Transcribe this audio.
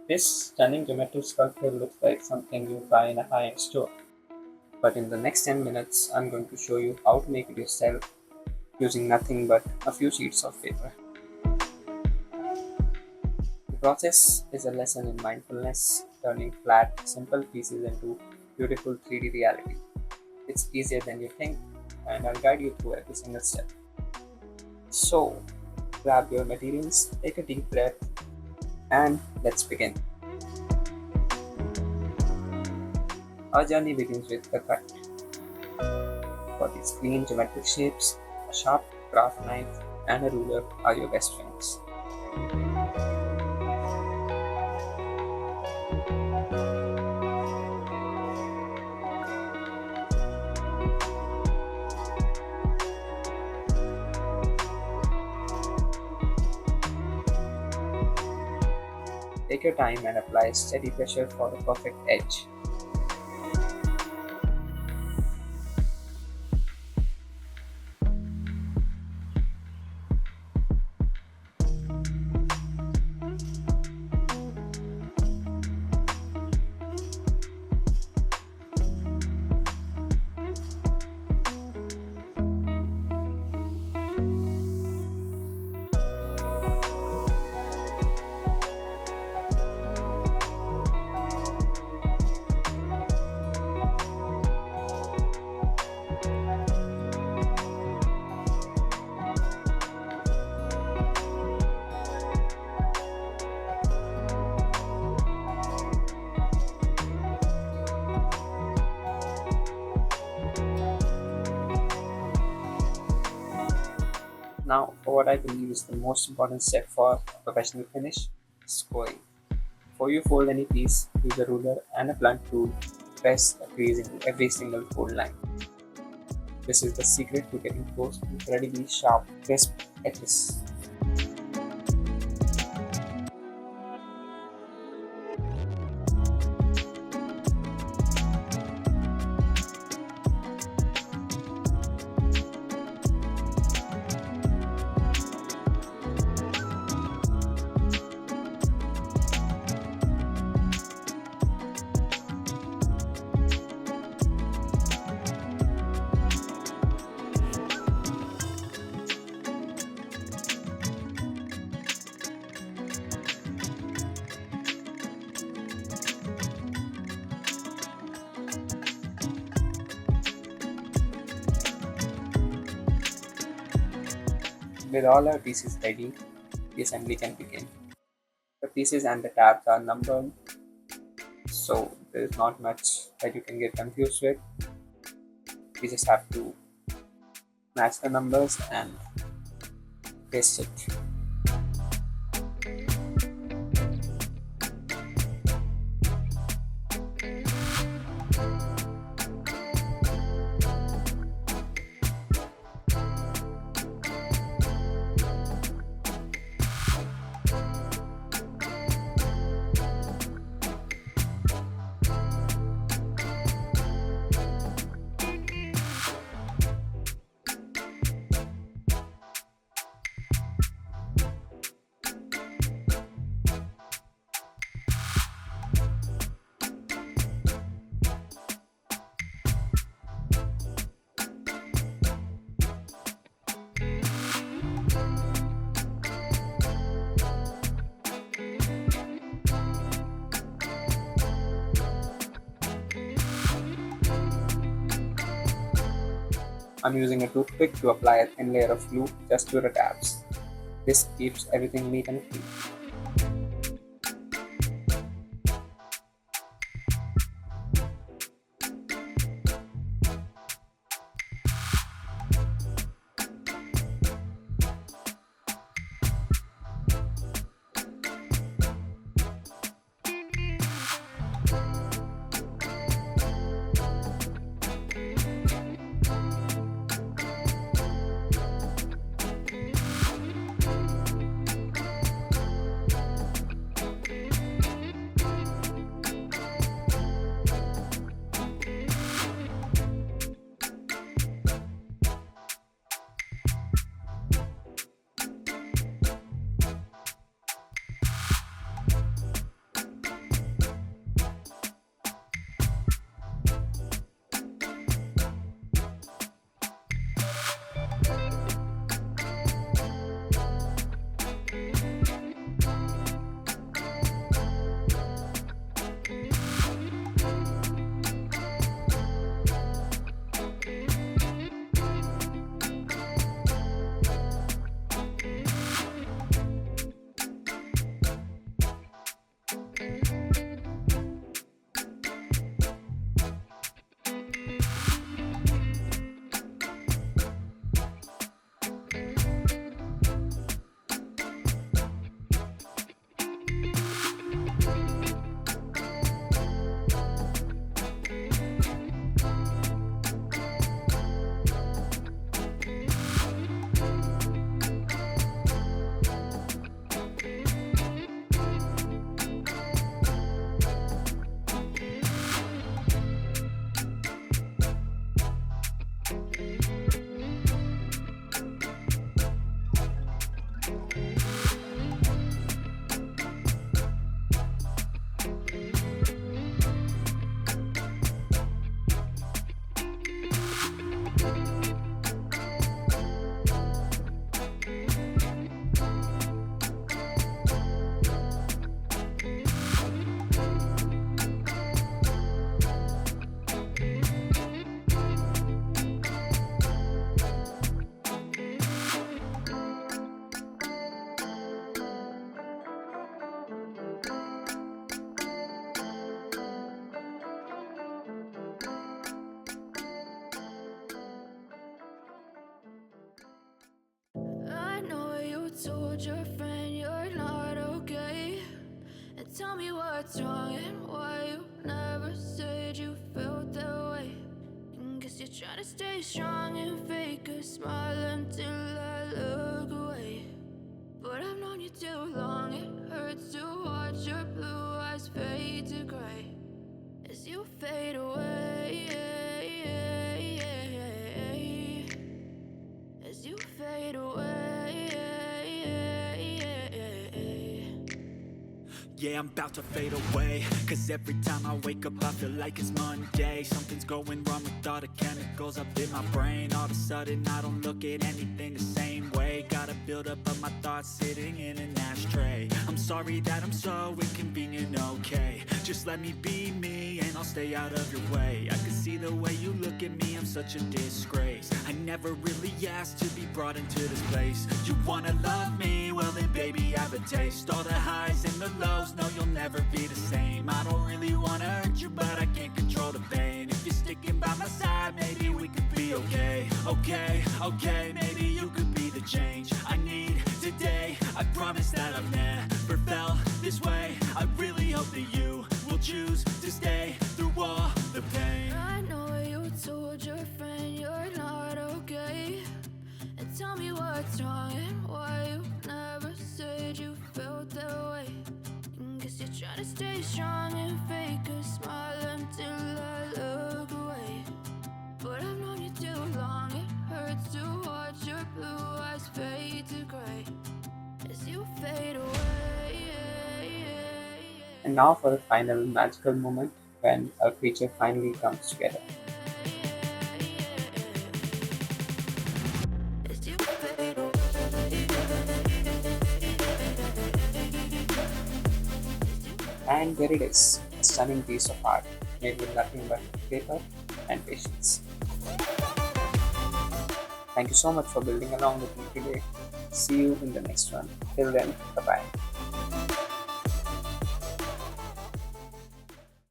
This stunning geometric sculpture looks like something you buy in a high-end store. But in the next 10 minutes, I'm going to show you how to make it yourself using nothing but a few sheets of paper. The process is a lesson in mindfulness, turning flat, simple pieces into beautiful 3D reality. It's easier than you think, and I'll guide you through every single step. So, grab your materials, take a deep breath, and let's begin. Our journey begins with the cut. For these clean geometric shapes, a sharp craft knife and a ruler are your best friends. Take your time and apply steady pressure for the perfect edge. Now, for what I believe is the most important step for a professional finish, scoring. Before you fold any piece, use a ruler and a blunt tool to press a crease into every single fold line. This is the secret to getting those incredibly sharp, crisp edges. With all our pieces ready, the assembly can begin. The pieces and the tabs are numbered, so there is not much that you can get confused with. We just have to match the numbers and paste it. I'm using a toothpick to apply a thin layer of glue just to the tabs. This keeps everything neat and clean. I know you told your friend you're not okay. And tell me what's wrong and why you never said you felt that way. And guess you're trying to stay strong and fake a smile until I look away. But I've known you too long, it hurts to watch your blue eyes fade to gray as you fade away. As you fade away. Yeah, I'm about to fade away, cause every time I wake up I feel like it's Monday. Something's going wrong with all the chemicals up in my brain. All of a sudden I don't look at anything the same way. Got a build up of my thoughts sitting in an ashtray. I'm sorry that I'm so inconvenient, okay. Just let me be me and I'll stay out of your way. I can see the way you look at me, I'm such a disgrace. I never really asked to be brought into this place. You wanna love me? Well then baby I have a taste. All the highs and the lows, no you'll never be the same. I don't really wanna hurt you but I can't control the pain. If you're sticking by my side maybe we could be okay. Okay, maybe you could be the change I need today. I promise that I've never felt this way. I really hope that you will choose to stay through all the pain. I know you told your friend you're not okay. And tell me what's wrong and why you never said you felt that way. And guess you're trying to stay strong and fake a smile until I look away. But I've known you too long, it hurts to watch your blue eyes fade to gray as you fade away. And now for the final magical moment when a creature finally comes together. As you fade away. And there it is, a stunning piece of art made with nothing but paper and patience. Thank you so much for building along with me today. See you in the next one. Till then, bye bye.